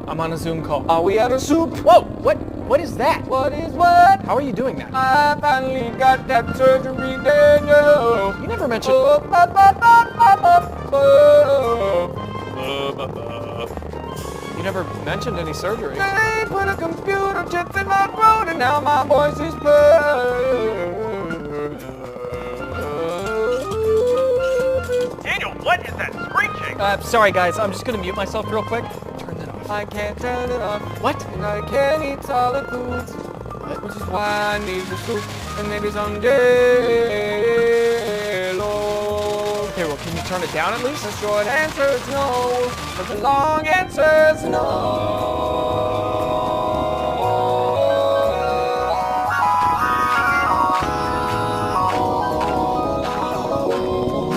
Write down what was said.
I'm on a Zoom call. Are we out of soup? Whoa! What is that? What is what? How are you doing that? I finally got that surgery Daniel. You never mentioned... Oh, ba, ba, ba, ba, ba, ba. You never mentioned any surgery. They put a computer chip in my throat and now my voice is blurred. Daniel, what is that screeching? Sorry guys, I'm just gonna mute myself real quick. Turn that off. I can't turn it off. What? And I can't eat solid foods. Which is why I need the soup. And maybe someday, Lord. Okay, well, can you turn it down at least? The short answer is no, but the long answer is no.